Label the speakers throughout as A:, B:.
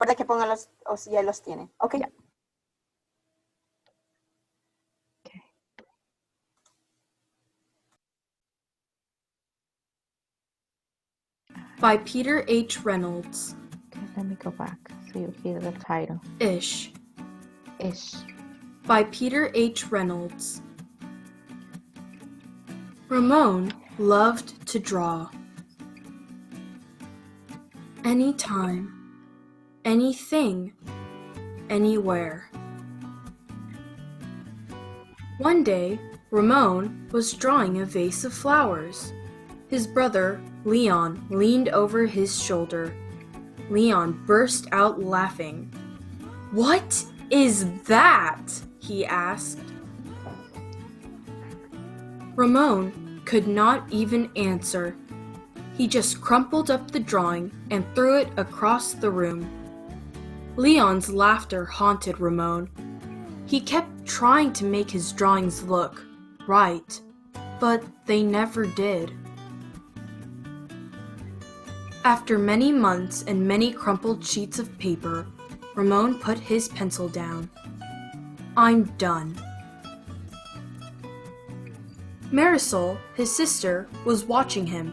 A: Recuerda que ponga los, o si ya los tiene. Ok.
B: Yeah. Okay.
C: By Peter H. Reynolds.
B: Okay, let me go back so you hear the title.
C: Ish.
B: Ish.
C: By Peter H. Reynolds. Ramon loved to draw. Anytime, anything, anywhere. One day, Ramon was drawing a vase of flowers. His brother, Leon, leaned over his shoulder. Leon burst out laughing. "What is that?" he asked. Ramon could not even answer. He just crumpled up the drawing and threw it across the room. Leon's laughter haunted Ramon. He kept trying to make his drawings look right, but they never did. After many months and many crumpled sheets of paper, Ramon put his pencil down. "I'm done." Marisol, his sister, was watching him.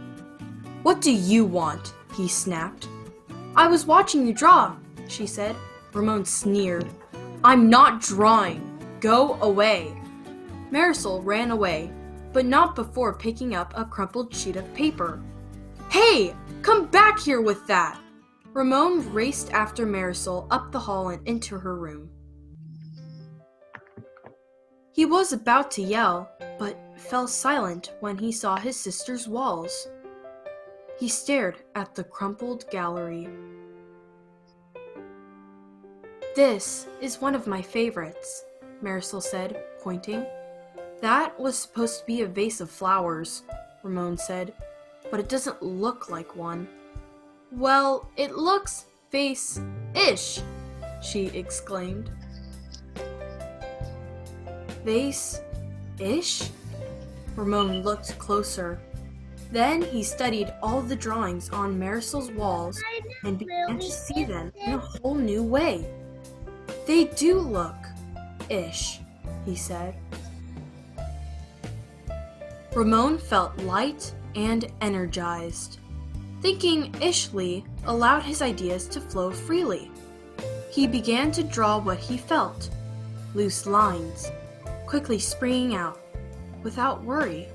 C: "What do you want?" he snapped. "I was watching you draw," she said. Ramon sneered. "I'm not drawing. Go away." Marisol ran away, but not before picking up a crumpled sheet of paper. "Hey, come back here with that!" Ramon raced after Marisol up the hall and into her room. He was about to yell, but fell silent when he saw his sister's walls. He stared at the crumpled gallery. "This is one of my favorites," Marisol said, pointing. "That was supposed to be a vase of flowers," Ramon said, "but it doesn't look like one." "Well, it looks vase-ish," she exclaimed. "Vase-ish?" Ramon looked closer. Then he studied all the drawings on Marisol's walls and began to see them in a whole new way. "They do look ish," he said. Ramon felt light and energized. Thinking ishly allowed his ideas to flow freely. He began to draw what he felt, loose lines, quickly springing out, without worry.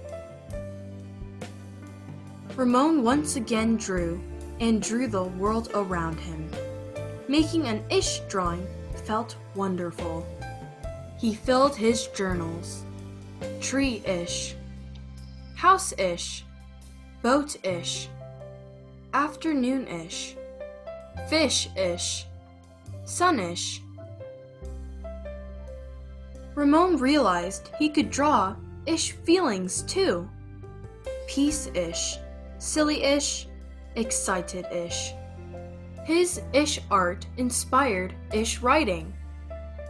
C: Ramon once again drew, and drew the world around him. Making an ish drawing felt wonderful. He filled his journals. Tree-ish, house-ish, boat-ish, afternoon-ish, fish-ish, sun-ish. Ramon realized he could draw ish feelings too. Peace-ish, silly-ish, excited-ish. His ish art inspired ish writing.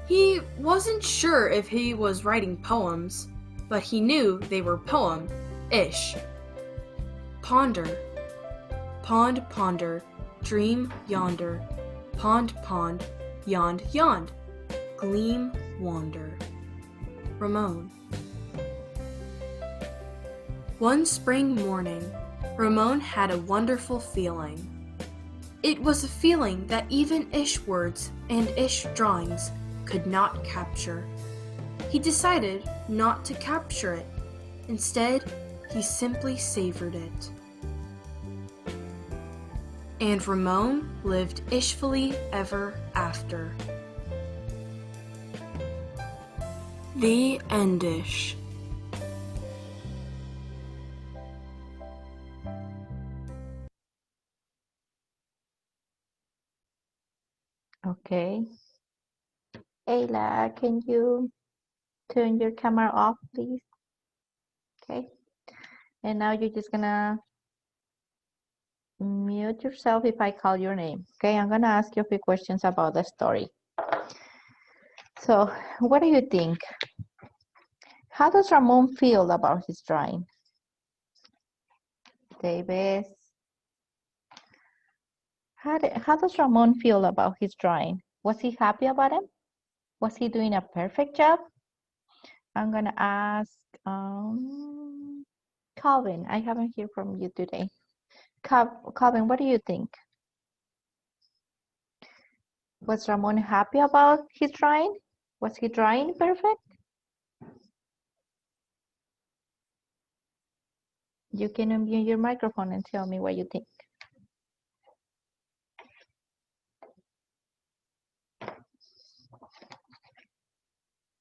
C: He wasn't sure if he was writing poems, but he knew they were poem-ish. Ponder, pond, ponder, dream yonder, pond, pond, yond, yond, gleam, wander. Ramon. One spring morning, Ramon had a wonderful feeling. It was a feeling that even ish words and ish drawings could not capture. He decided not to capture it. Instead, he simply savored it. And Ramon lived ishfully ever after. The Endish.
B: Okay. Ayla, can you turn your camera off, please? Okay. And now you're just gonna mute yourself if I call your name. Okay, I'm gonna ask you a few questions about the story. So, what do you think? How does Ramon feel about his drawing? Davis. How does Ramon feel about his drawing? Was he happy about him? Was he doing a perfect job? I'm gonna ask Calvin. I haven't heard from you today. Calvin, what do you think? Was Ramon happy about his drawing? Was he drawing perfect? You can unmute your microphone and tell me what you think.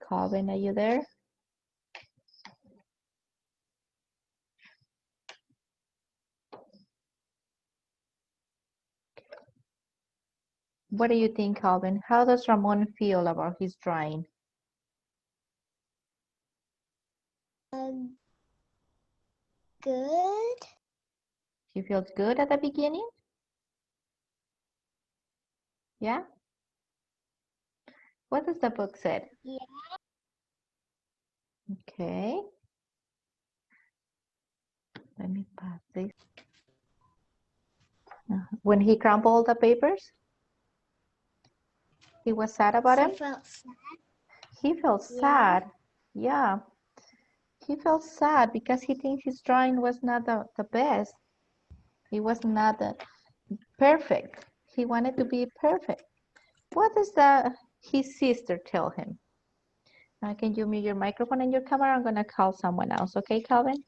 B: Calvin, are you there? What do you think, Calvin? How does Ramon feel about his drawing?
D: Good.
B: He feels good at the beginning? Yeah? What does the book say?
D: Yeah.
B: Okay. Let me pass this. When he crumpled the papers, he was sad about
D: I
B: him?
D: felt sad.
B: He felt
D: Yeah.
B: sad. Yeah. He felt sad because he thinks his drawing was not the best. It was not perfect. He wanted to be perfect. What does his sister tell him? Can you mute your microphone and your camera? I'm gonna call someone else, okay, Calvin?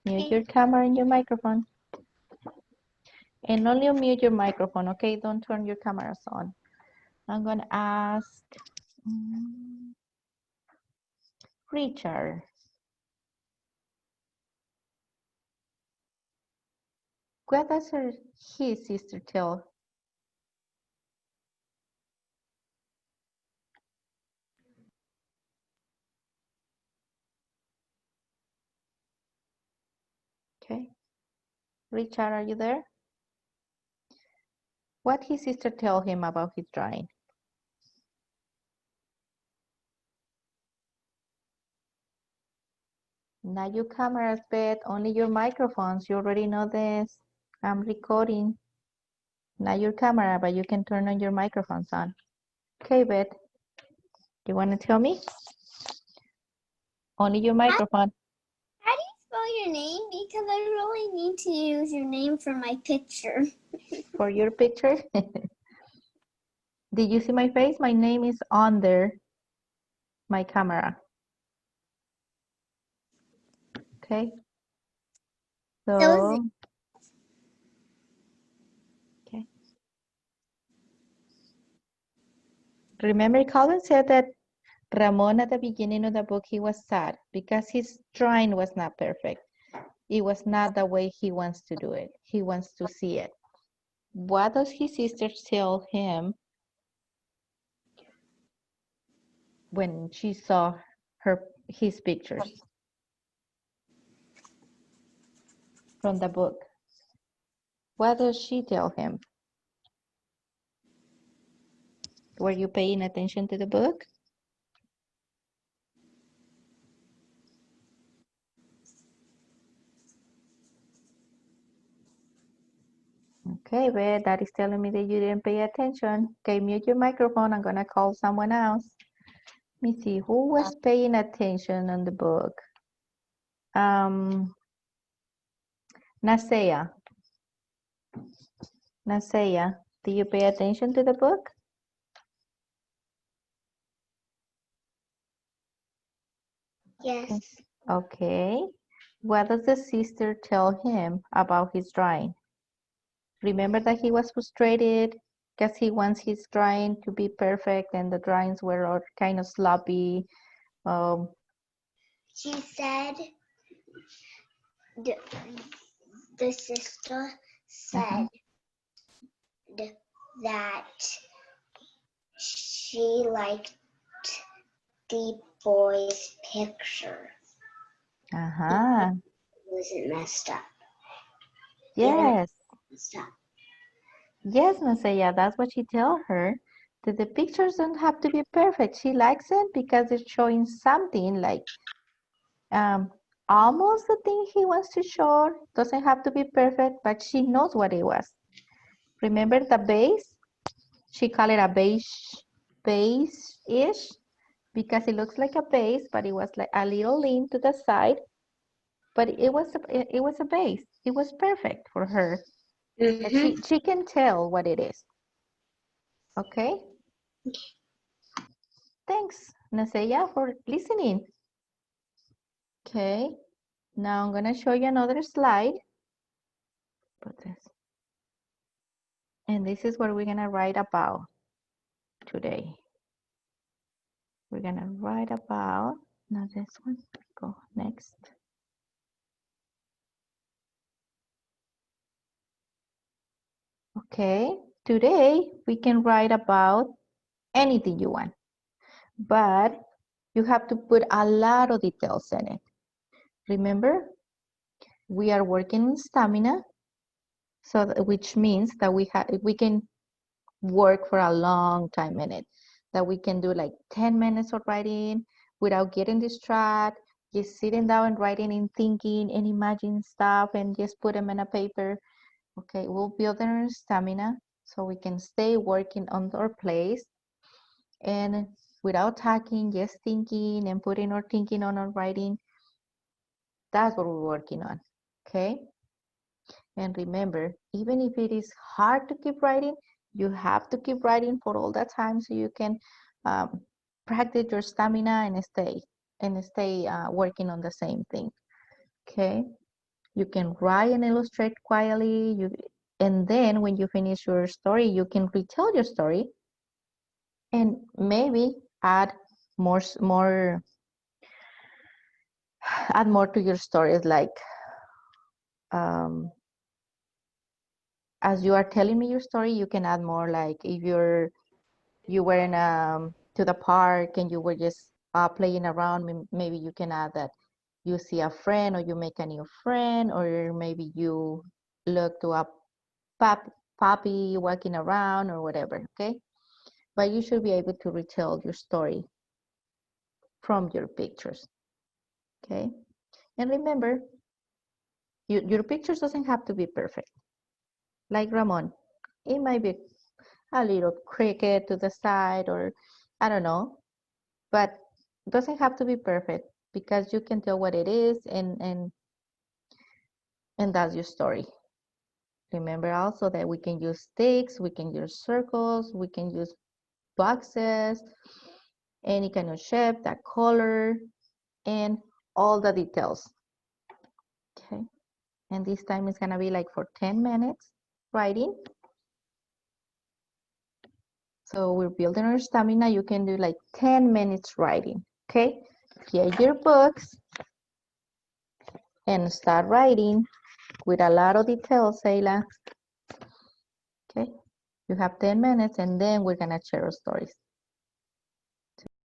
B: Mute
D: Okay.
B: your camera and your microphone. And only mute your microphone, okay? Don't turn your cameras on. I'm gonna ask Richard. What does his sister tell? Okay. Richard, are you there? What his sister tell him about his drawing? Not your cameras, Beth, only your microphones. You already know this. I'm recording. Not your camera, but you can turn on your microphones on. Okay, Beth. You want to tell me? Only your microphone.
D: How do you spell your name? Because I really need to use your name for my picture.
B: For your picture. Did you see my face? My name is under my camera. Okay. So, okay. Remember, Colin said that Ramon at the beginning of the book, he was sad because his drawing was not perfect. It was not the way he wants to do it. He wants to see it. What does his sister tell him when she saw his pictures from the book? What does she tell him? Were you paying attention to the book? Okay, but that is telling me that you didn't pay attention. Okay, mute your microphone. I'm gonna call someone else. Let me see, who was paying attention on the book? Nasea. Nasea, do you pay attention to the book?
D: Yes.
B: Okay. What does the sister tell him about his drawing? Remember that he was frustrated because he wants his drawing to be perfect and the drawings were all kind of sloppy.
D: She said, the sister said that she liked the boy's picture.
B: Uh-huh.
D: It wasn't messed up.
B: Yes.
D: Messed up.
B: Yes, Nasaya, that's what she tell her. That the pictures don't have to be perfect. She likes it because it's showing something like almost the thing he wants to show. Doesn't have to be perfect, but she knows what it was. Remember the base? She called it a base-ish because it looks like a base, but it was like a little lean to the side. But it was a base. It was perfect for her. And she can tell what it is. Okay? Thanks, Naseya, for listening. Okay. Now I'm gonna show you another slide. Put this. And this is what we're gonna write about today. We're gonna write about, not this one, go next. Okay, today we can write about anything you want, but you have to put a lot of details in it. Remember, we are working on stamina, so which means that we can work for a long time in it, that we can do like 10 minutes of writing without getting distracted, just sitting down and writing and thinking and imagining stuff and just put them in a paper. Okay, we'll build our stamina so we can stay working on our place and without talking, just thinking and putting our thinking on our writing. That's what we're working on, okay? And remember, even if it is hard to keep writing, you have to keep writing for all that time so you can practice your stamina and stay working on the same thing, okay? You can write and illustrate quietly, and then when you finish your story, you can retell your story and maybe add more to your stories, like as you are telling me your story, you can add more, like if you were in to the park and you were just playing around, maybe you can add that you see a friend or you make a new friend, or maybe you look to a puppy walking around or whatever, okay? But you should be able to retell your story from your pictures, okay? And remember, your pictures doesn't have to be perfect. Like Ramon, it might be a little cricket to the side, or I don't know, but it doesn't have to be perfect because you can tell what it is, and that's your story. Remember also that we can use sticks, we can use circles, we can use boxes, any kind of shape, that color, and all the details. Okay, and this time is gonna be like for 10 minutes writing. So we're building our stamina. You can do like 10 minutes writing, okay? Get your books and start writing with a lot of details, Sayla. Okay, you have 10 minutes and then we're gonna share our stories.